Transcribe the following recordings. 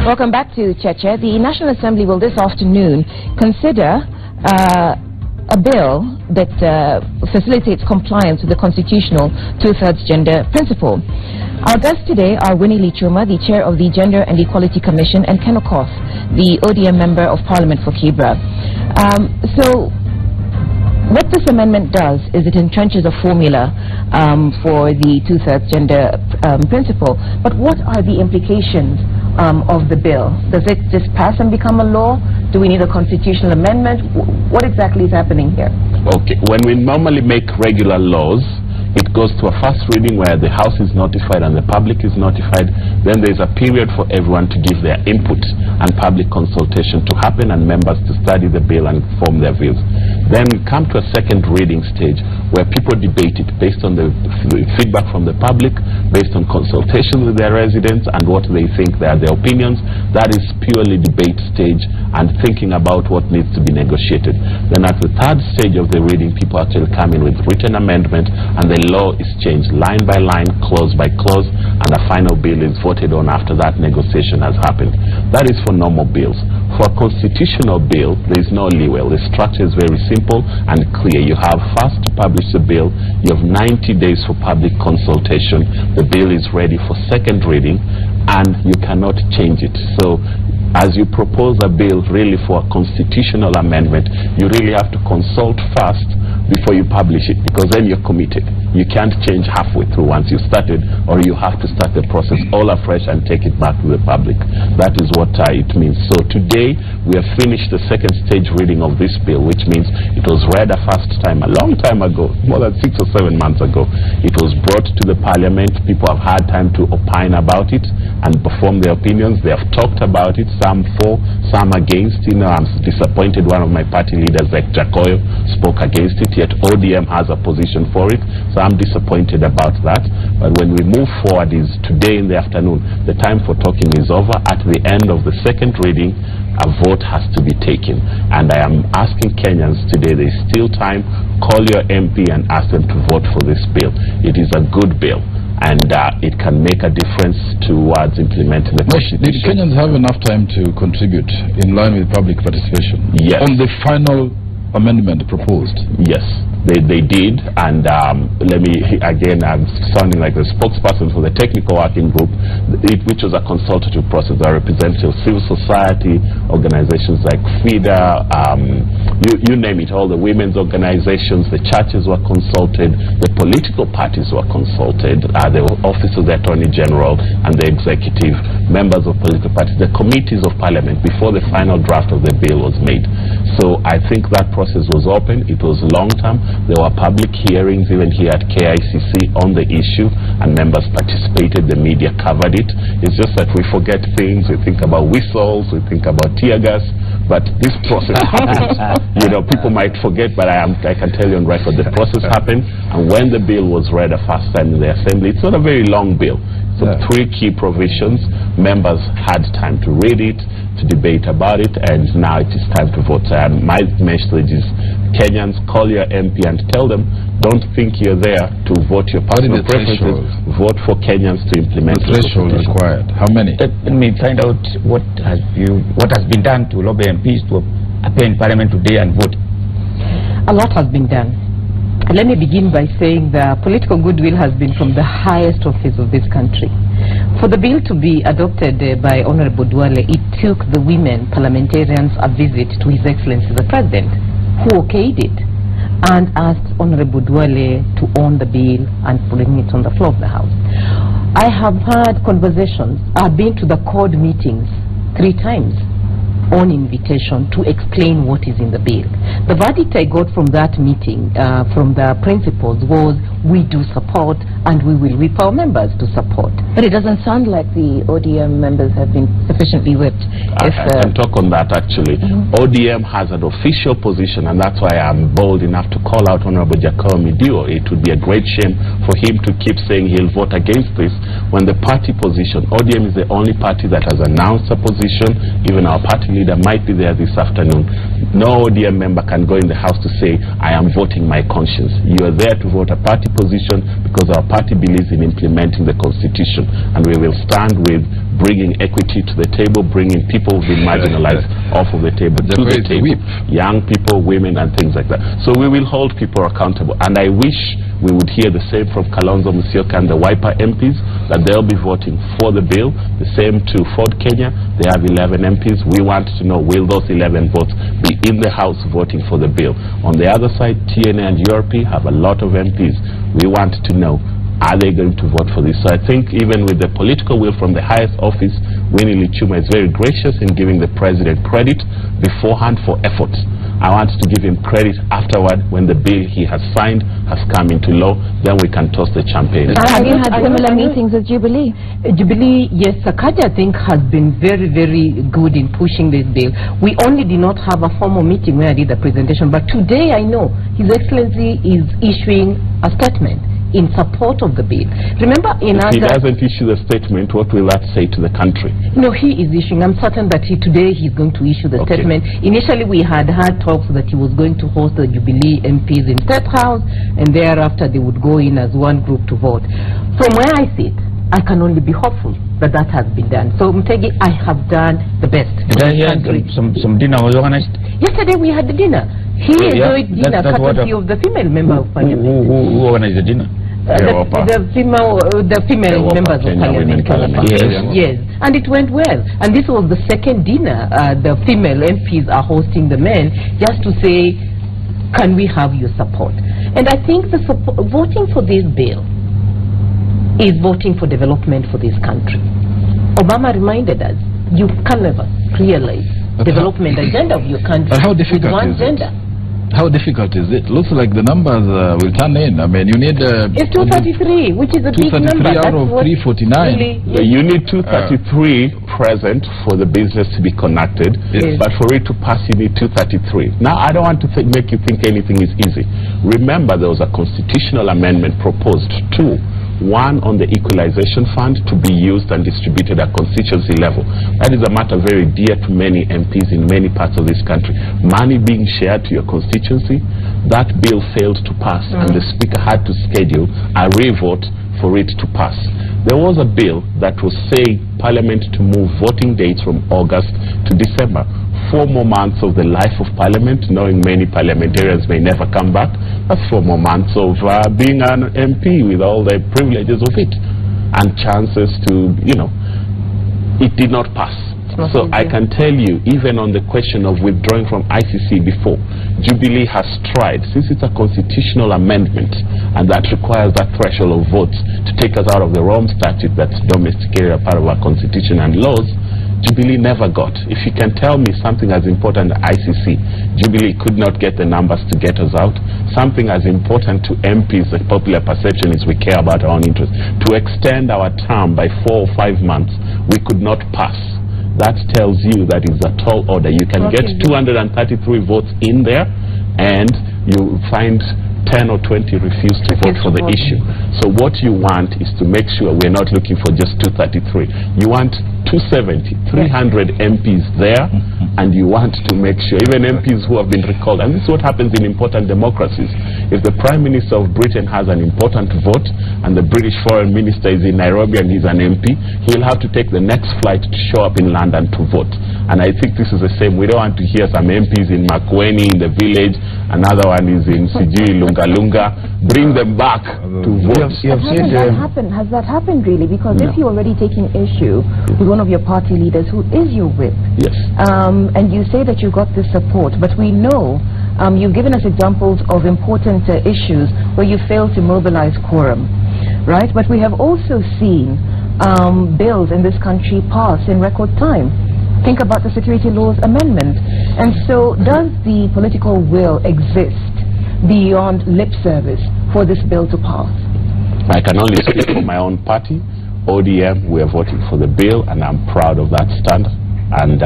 Welcome back to Cheche. The National Assembly will this afternoon consider a bill that facilitates compliance with the constitutional two-thirds gender principle. Our guests today are Winnie Lichuma, the chair of the Gender and Equality Commission, and Ken Okoth, the ODM member of Parliament for Kibra. So what this amendment does is it entrenches a formula for the two-thirds gender principle. But what are the implications of the bill? Does it just pass and become a law? Do we need a constitutional amendment? What exactly is happening here? Okay, when we normally make regular laws, it goes to a first reading where the House is notified and the public is notified. Then there's a period for everyone to give their input and public consultation to happen and members to study the bill and form their views. Then we come to a second reading stage where people debate it based on the feedback from the public, based on consultation with their residents and what they think they are their opinions. That is purely debate stage and thinking about what needs to be negotiated. Then at the third stage of the reading, people actually come in with written amendment and the law is changed line by line, clause by clause, and a final bill is voted on after that negotiation has happened. That is for normal bills. For a constitutional bill, there is no leeway. The structure is very simple and clear. You have first to publish the bill, you have 90 days for public consultation, the bill is ready for second reading, and you cannot change it. So as you propose a bill really for a constitutional amendment, you really have to consult first before you publish it, because then you're committed. You can't change halfway through once you started, or you have to start the process all afresh and take it back to the public. That is what it means. So today we have finished the second stage reading of this bill, which means it was read a first time a long time ago, more than 6 or 7 months ago. It was brought to the Parliament. People have had time to opine about it and perform their opinions. They have talked about it, some for, some against. You know, I'm disappointed one of my party leaders, like Jacoyo, spoke against it, yet ODM has a position for it. So I'm disappointed about that. But when we move forward is today in the afternoon. The time for talking is over. At the end of the second reading, a vote has to be taken. And I am asking Kenyans today, there is still time, call your MP and ask them to vote for this bill. It is a good bill, and it can make a difference towards implementing the Constitution. Did Kenyans have enough time to contribute in line with public participation? Yes. On the final amendment proposed? Yes, they did, and let me, again, I'm sounding like the spokesperson for the technical working group, which was a consultative process that represented civil society, organizations like FIDA, you name it, all the women's organizations, the churches were consulted, the political parties were consulted, the Office of the Attorney General and the executive, members of political parties, the committees of Parliament before the final draft of the bill was made. So I think that process was open, it was long term. There were public hearings even here at KICC on the issue, and members participated, the media covered it. It's just that we forget things, we think about whistles, we think about tear gas, but this process happened. You know, people might forget, but I can tell you on record, the process happened, and when the bill was read the first time in the Assembly, it's not a very long bill. So 3 key provisions, members had time to read it, to debate about it, and now it is time to vote. So my message is, Kenyans, call your MP and tell them, don't think you're there to vote your personal preferences, vote for Kenyans to implement the threshold required. How many? Let me find out what has been done to lobby MPs to appear in Parliament today and vote. A lot has been done. Let me begin by saying the political goodwill has been from the highest office of this country. For the bill to be adopted by Honorable Duale, it took the women parliamentarians a visit to His Excellency the President, who okayed it and asked Honorable Duale to own the bill and bring it on the floor of the House. I have had conversations. I've been to the CORD meetings 3 times on invitation to explain what is in the bill. The verdict I got from that meeting, from the principals, was we do support and we will whip our members to support. But it doesn't sound like the ODM members have been sufficiently whipped. I can talk on that actually. ODM has an official position, and that's why I'm bold enough to call out Honorable Jacoyo Midio. It would be a great shame for him to keep saying he'll vote against this when the party position, ODM is the only party that has announced a position. Even our party leader might be there this afternoon. No ODM member can go in the House to say, I am voting my conscience. You are there to vote a party position because our party believes in implementing the Constitution. And we will stand with bringing equity to the table, bringing people who've been marginalized off of the table to the table. Young people, women, and things like that. So we will hold people accountable. And I wish we would hear the same from Kalonzo Musyoka and the Wiper MPs, that they'll be voting for the bill. The same to Ford Kenya. They have 11 MPs. We want to know, will those 11 votes be in the House voting for the bill? On the other side, TNA and URP have a lot of MPs. We want to know, are they going to vote for this? So I think even with the political will from the highest office, Winnie Lichuma is very gracious in giving the president credit beforehand for efforts. I want to give him credit afterward when the bill he has signed has come into law. Then we can toss the champagne. Have you had similar meetings with Jubilee? Jubilee, yes, Sakaja, I think, has been very, very good in pushing this bill. We only did not have a formal meeting where I did the presentation, but today I know His Excellency is issuing a statement in support of the bill. Remember, in if he doesn't issue the statement, what will that say to the country? No, he is issuing. I'm certain that today he's going to issue the statement. Initially, we had talks that he was going to host the Jubilee MPs in State House, and thereafter they would go in as one group to vote. From where I sit, I can only be hopeful that that has been done. So, Mutegi, I have done the best. Did I hear some dinner was organized? Yesterday we had the dinner. He enjoyed dinner courtesy of the female member of parliament. Who organized the dinner? The female members of parliament. Yes, and it went well. And this was the second dinner the female MPs are hosting the men, just to say, can we have your support? And I think the voting for this bill is voting for development for this country. Obama reminded us, you can never realize development agenda of your country with one gender. How difficult is it? Looks like the numbers will turn in. I mean, you need... it's 233, which is a big number. 233 out of 349. Really, yes. You need 233 present for the business to be conducted, but for it to pass, you need 233. Now, I don't want to make you think anything is easy. Remember, there was a constitutional amendment proposed too. One on the equalization fund to be used and distributed at constituency level. That is a matter very dear to many MPs in many parts of this country. Money being shared to your constituency, that bill failed to pass, and the Speaker had to schedule a re-vote for it to pass. There was a bill that was saying Parliament to move voting dates from August to December. 4 more months of the life of Parliament, knowing many parliamentarians may never come back. That's 4 more months of being an MP with all the privileges of it and chances to, you know, it did not pass. So I can tell you, even on the question of withdrawing from ICC before, Jubilee has tried, since it's a constitutional amendment and that requires that threshold of votes to take us out of the Rome Statute that's domesticated a part of our constitution and laws, Jubilee never got. If you can tell me something as important as ICC, Jubilee could not get the numbers to get us out. Something as important to MPs, the popular perception is we care about our own interests. To extend our term by 4 or 5 months, we could not pass. That tells you that it's a tall order. You can get 233 votes in there, and you find 10 or 20 refuse to vote for the issue. So what you want is to make sure we're not looking for just 233. You want 270, 300 MPs there, and you want to make sure, even MPs who have been recalled, and this is what happens in important democracies. If the Prime Minister of Britain has an important vote, and the British Foreign Minister is in Nairobi and he's an MP, he'll have to take the next flight to show up in London to vote. And I think this is the same. We don't want to hear some MPs in Makueni, in the village, another one is in Sijui, Lunga. Bring them back to vote. Has that happened really? Because if you're already taking issue with one of your party leaders who is your whip, yes, and you say that you got this support, but we know you've given us examples of important issues where you failed to mobilize quorum, right? But we have also seen bills in this country pass in record time. Think about the Security Laws Amendment. And so does the political will exist beyond lip service for this bill to pass? I can only speak for my own party. ODM, we are voting for the bill, and I'm proud of that stand. and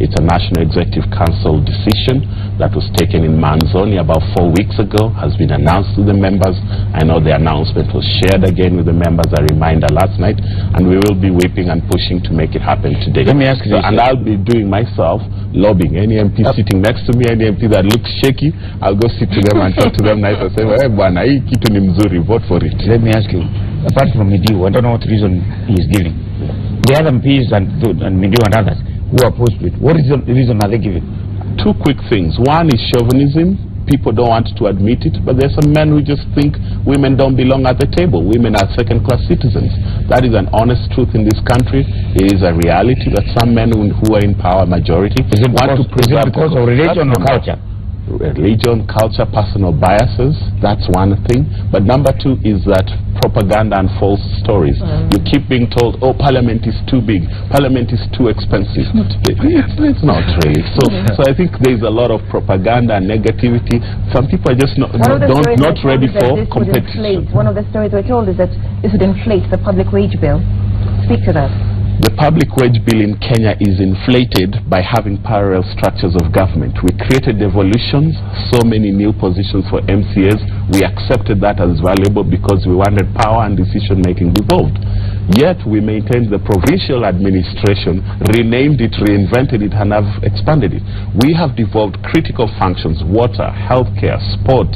it's a National Executive Council decision that was taken in Manzoni about 4 weeks ago, has been announced to the members. I know the announcement was shared again with the members, a reminder last night, and we will be whipping and pushing to make it happen today. Let me ask you this. And I'll be doing myself lobbying. Any MP sitting next to me, any MP that looks shaky, I'll go sit to them and talk to them nice and say, hey, bwana, hii kitu ni mzuri, vote for it. Let me ask you, apart from Midiu, I don't know what reason he is giving. The other MPs and Midiu and others who are opposed to it, what is the reason are they giving? Two quick things. One is chauvinism. People don't want to admit it, but there's some men who just think women don't belong at the table. Women are second-class citizens. That is an honest truth in this country. It is a reality that some men who are in power, majority, want to preserve because of religion or culture? Religion, culture, personal biases, that's one thing. But number two is that propaganda and false stories. You keep being told, oh, Parliament is too big, Parliament is too expensive. It's not really. So I think there's a lot of propaganda and negativity. Some people are just not ready for competition. One of the stories we're told is that this would inflate the public wage bill. Speak to that. The public wage bill in Kenya is inflated by having parallel structures of government. We created devolutions, so many new positions for MCAs. We accepted that as valuable because we wanted power and decision making devolved. Yet we maintained the provincial administration, renamed it, reinvented it, and have expanded it. We have devolved critical functions, water, healthcare, sport,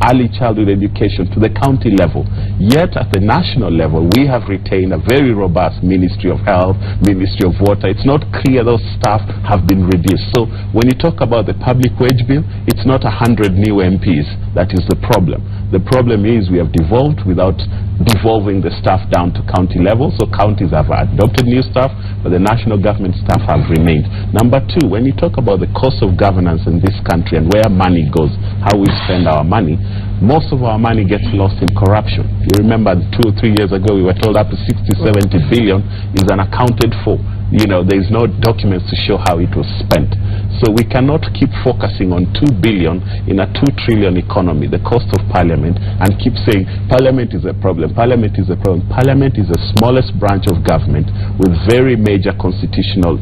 early childhood education to the county level. Yet at the national level, we have retained a very robust Ministry of Health, Ministry of Water. It's not clear those staff have been reduced. So when you talk about the public wage bill, it's not 100 new MPs that is the problem. The problem is we have devolved without devolving the staff down to county level. So counties have adopted new staff, but the national government staff have remained. Number two, when you talk about the cost of governance in this country and where money goes, how we spend our money, most of our money gets lost in corruption. You remember 2 or 3 years ago we were told up to 60-70 billion is unaccounted for. There's no documents to show how it was spent. So we cannot keep focusing on 2 billion in a 2 trillion economy, the cost of Parliament, and keep saying Parliament is a problem, Parliament is a problem. Parliament is the smallest branch of government with very major constitutional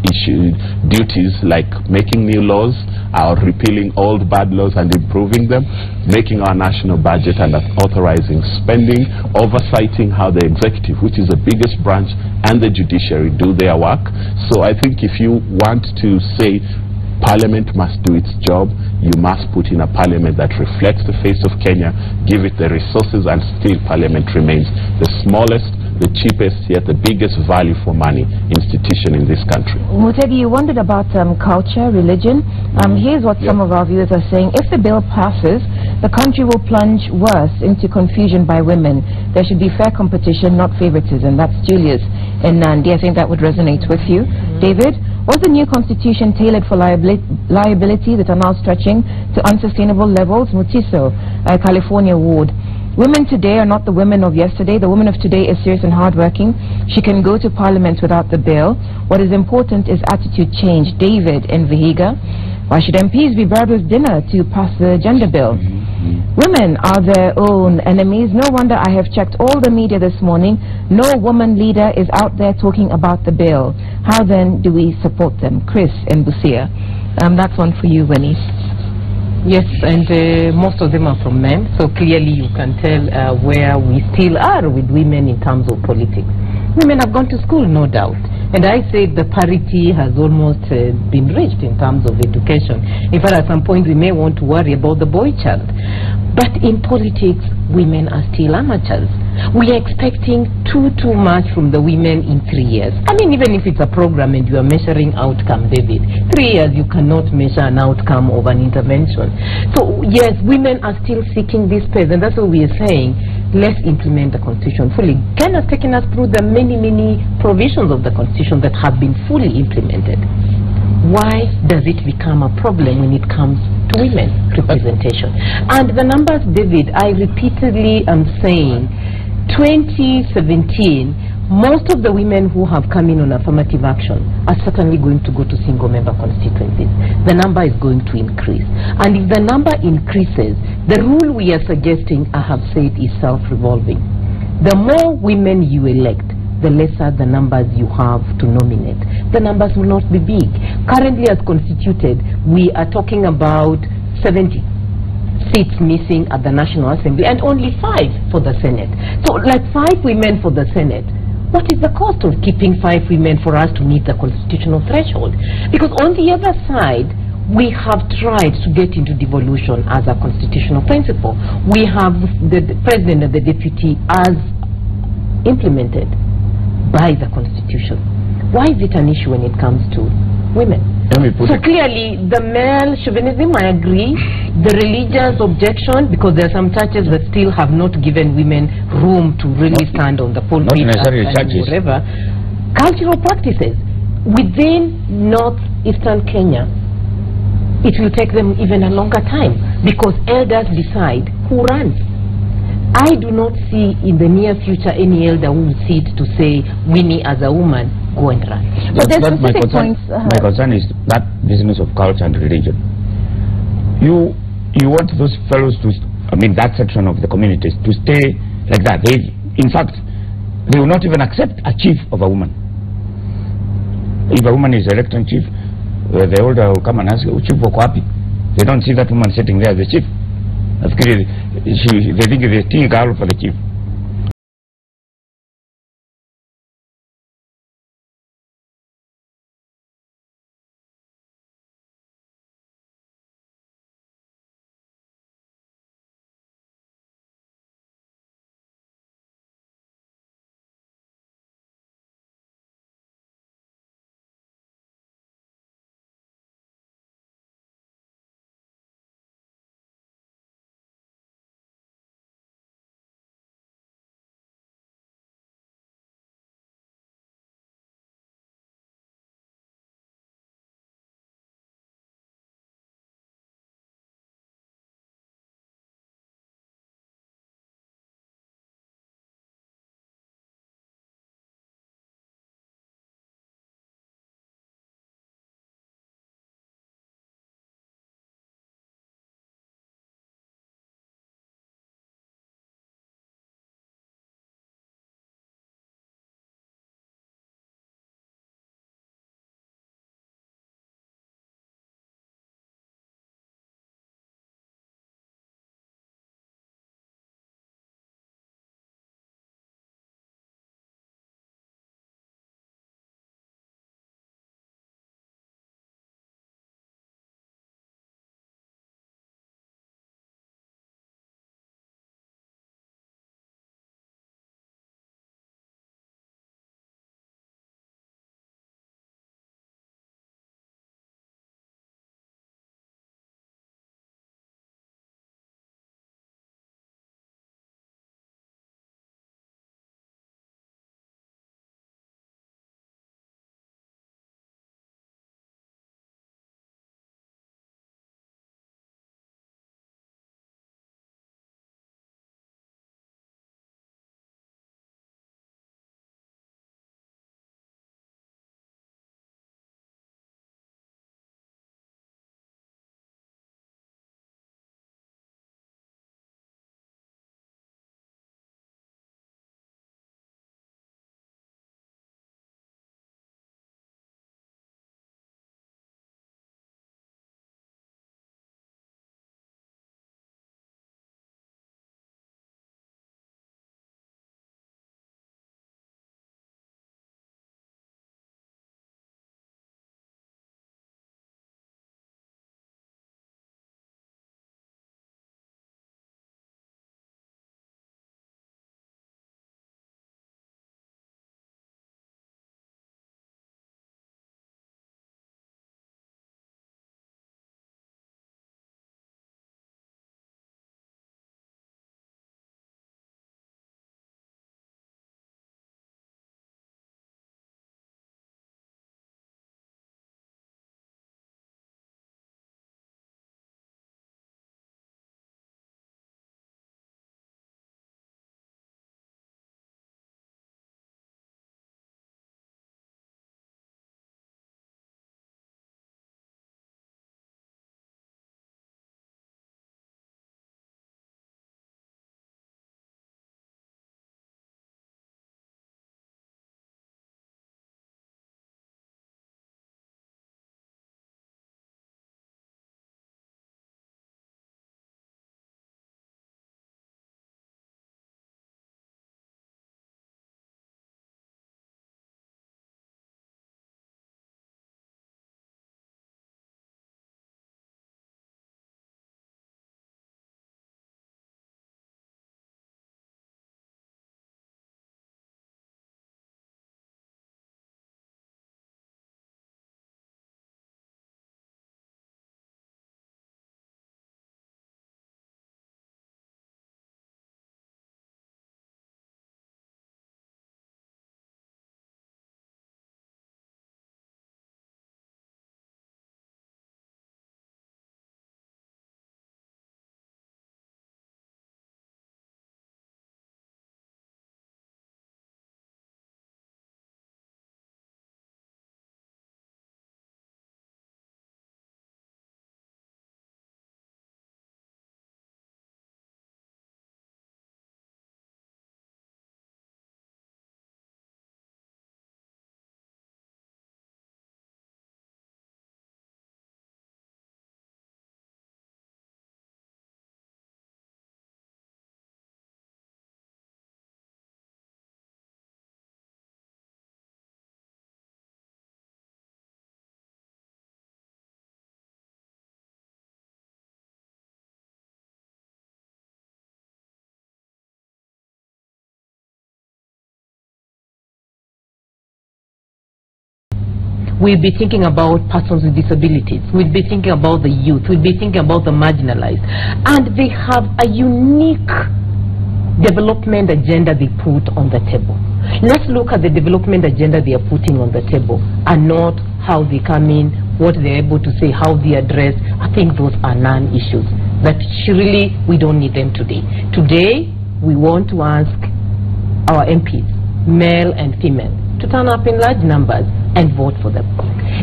duties like making new laws, or repealing old bad laws and improving them, making our national budget and authorizing spending, oversighting how the executive, which is the biggest branch, and the judiciary do their work. So I think if you want to say Parliament must do its job, you must put in a Parliament that reflects the face of Kenya, give it the resources, and still Parliament remains the smallest, the cheapest, yet the biggest value for money institution in this country. Mutegi, you wondered about culture, religion. Here's what some of our viewers are saying. If the bill passes, the country will plunge worse into confusion by women. There should be fair competition, not favoritism. That's Julius in Nandi. I think that would resonate with you. David, was the new constitution tailored for liability that are now stretching to unsustainable levels? Mutiso, California Ward. Women today are not the women of yesterday. The woman of today is serious and hardworking. She can go to Parliament without the bill. What is important is attitude change. David in Vihiga. Why should MPs be bribed with dinner to pass the gender bill? Women are their own enemies. No wonder I have checked all the media this morning. No woman leader is out there talking about the bill. How then do we support them? Chris in Busia. That's one for you, Winnie. Yes, and most of them are from men, so clearly you can tell where we still are with women in terms of politics. Women have gone to school, no doubt. And I say the parity has almost been reached in terms of education. In fact, at some point we may want to worry about the boy child. But in politics, women are still amateurs. We are expecting too much from the women in 3 years. I mean, even if it's a program and you are measuring outcome, David, 3 years you cannot measure an outcome of an intervention. So yes, women are still seeking this space, and that's what we are saying. Let's implement the Constitution fully. Ken has taken us through the many provisions of the Constitution that have been fully implemented. Why does it become a problem when it comes to women representation? And the numbers, David, I repeatedly am saying, 2017, most of the women who have come in on affirmative action are certainly going to go to single-member constituencies. The number is going to increase. And if the number increases, the rule we are suggesting, I have said, is self-revolving. The more women you elect, the lesser the numbers you have to nominate. the numbers will not be big. Currently, as constituted, we are talking about 70 seats missing at the National Assembly and only 5 for the Senate. So, like 5 women for the Senate. What is the cost of keeping 5 women for us to meet the constitutional threshold? Because on the other side, we have tried to get into devolution as a constitutional principle. We have the president and the deputy as implemented by the Constitution. Why is it an issue when it comes to women? So clearly, the male chauvinism, I agree. The religious objection, because there are some churches that still have not given women room to really stand on the pulpit. Not necessarily churches. Whatever. Cultural practices. Within northeastern Kenya, it will take them even a longer time because elders decide who runs. I do not see in the near future any elder who will sit to say, Winnie as a woman, go and run. But there's my specific concern, points. my concern is that business of culture and religion. You want those fellows to, that section of the communities to stay like that. In fact, they will not even accept a chief of a woman. If a woman is elected chief, the older will come and ask, chief wako wapi? They don't see that woman sitting there as the chief. They think it's a tea girl for the chief. we'll be thinking about persons with disabilities, we'll be thinking about the youth, we'll be thinking about the marginalized. And they have a unique development agenda they put on the table. Let's look at the development agenda they are putting on the table and not how they come in, what they're able to say, how they address. I think those are non-issues that really we don't need them today. Today, we want to ask our MPs, male and female, to turn up in large numbers and vote for them.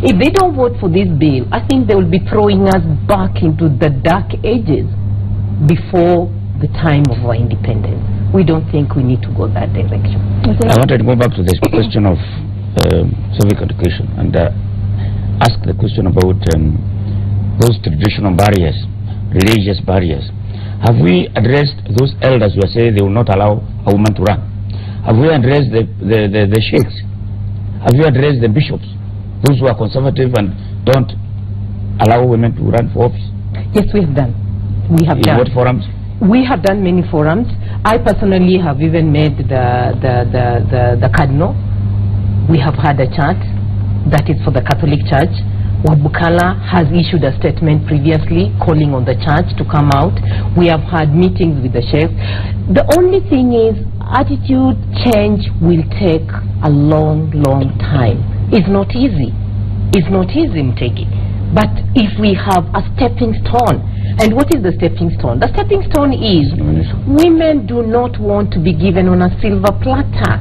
If they don't vote for this bill, I think they will be throwing us back into the dark ages before the time of our independence. We don't think we need to go that direction. I wanted to go back to this question of civic education and ask the question about those traditional barriers, religious barriers. Have we addressed those elders who say they will not allow a woman to run? Have we addressed the sheikhs? Have you addressed the bishops, those who are conservative and don't allow women to run for office? Yes, we have done. We have done. In what forums? We have done many forums. I personally have even made the cardinal. We have had a chat that is for the Catholic Church. Wabukala has issued a statement previously calling on the church to come out. We have had meetings with the sheikhs. The only thing is, attitude change will take a long time. It's not easy. It's not easy, Mtegi. But if we have a stepping stone, and what is the stepping stone? The stepping stone is women do not want to be given on a silver platter.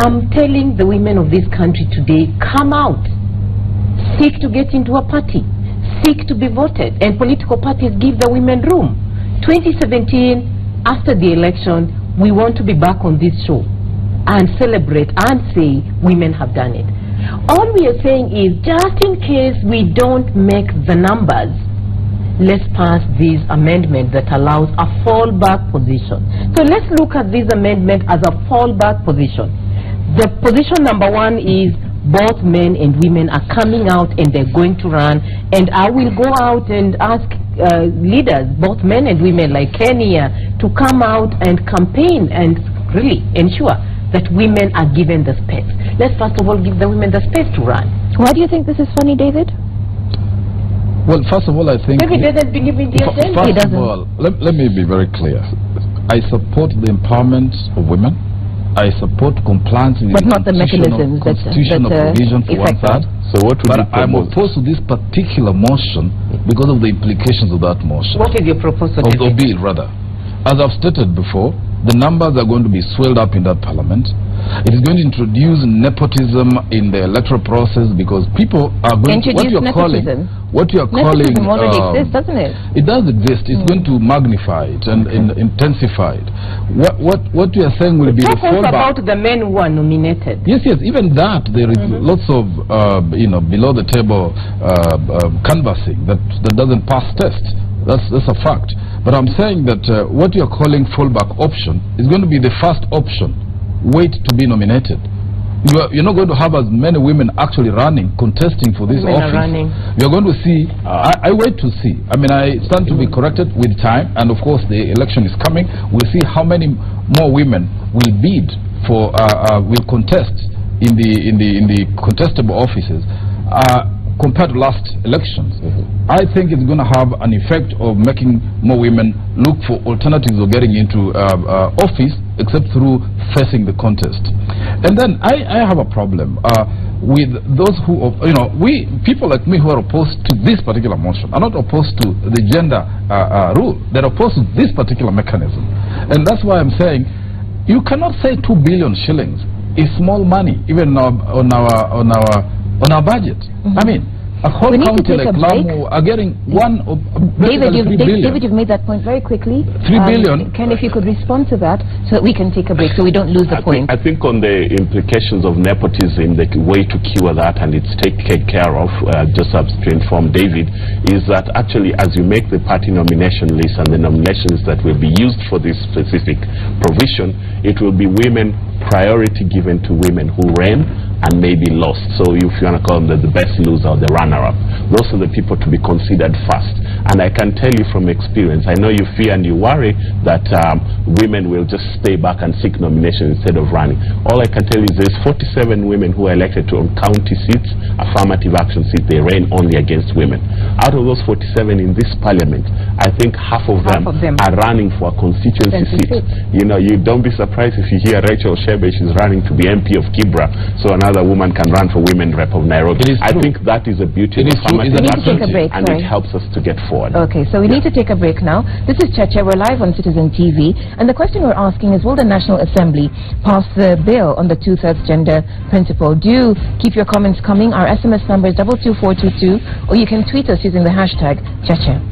I'm telling the women of this country today, come out. Seek to get into a party. Seek to be voted. And political parties give the women room. 2017, after the election, we want to be back on this show and celebrate and say women have done it. All we are saying is, just in case we don't make the numbers, let's pass this amendment that allows a fallback position. So let's look at this amendment as a fallback position. The position number one is both men and women are coming out and they're going to run, and I will go out and ask leaders, both men and women like Kenya, to come out and campaign and really ensure that women are given the space. Let's first of all give the women the space to run. Why do you think this is funny, David? Well, first of all, I think... Maybe he doesn't believe in the agenda. First of all, let me be very clear. I support the empowerment of women. I support compliance with but not the mechanisms constitutional provision for one side. So what would but I'm opposed to this particular motion because of the implications of that motion. What is your proposal? Of the bill, rather. As I've stated before, the numbers are going to be swelled up in that parliament. It is going to introduce nepotism in the electoral process because people are going to... What you are calling... Nepotism already exists, doesn't it? It does exist. It's going to magnify it and intensify it. What you are saying will be the fallback. About the men who are nominated. Yes, even that. There is lots of, below the table canvassing that doesn't pass test. That's a fact. But I'm saying that what you're calling fallback option is going to be the first option. Wait to be nominated. You're not going to have as many women actually running, contesting for this office. You're going to see, I wait to see. I mean, I stand to be corrected with time, and of course the election is coming. We'll see how many more women will bid for, will contest in the contestable offices. Compared to last elections, I think it's going to have an effect of making more women look for alternatives of getting into office, except through facing the contest. And then I have a problem with those who, people like me who are opposed to this particular motion are not opposed to the gender rule. They're opposed to this particular mechanism. And that's why I'm saying you cannot say 2 billion shillings is small money, even on our budget. I mean, a whole county like Lamu are getting David, you've made that point very quickly. 3 billion. Ken, if you could respond to that so that we can take a break so we don't lose the point. I think on the implications of nepotism, the way to cure that, and it's taken care of, just to inform David, is that actually as you make the party nomination list and the nominations that will be used for this specific provision, it will be women, priority given to women who ran and maybe lost. So if you want to call them the best loser or the runner-up, those are the people to be considered first. And I can tell you from experience, I know you fear and you worry that women will just stay back and seek nomination instead of running. All I can tell you is there's 47 women who are elected to county seats, affirmative action seats. They reign only against women. Out of those 47 in this parliament, I think half of them are running for a constituency seat. You know, you don't be surprised if you hear Rachel Cheche, she's running to be MP of Kibra, so another woman can run for women rep of Nairobi. I think that is the beauty of affirmative action, and it helps us to get forward. Okay, so we need to take a break now. This is Cheche. We're live on Citizen TV, and the question we're asking is, will the National Assembly pass the bill on the 2/3 gender principle? Do keep your comments coming. Our SMS number is 22422, or you can tweet us using the hashtag Cheche.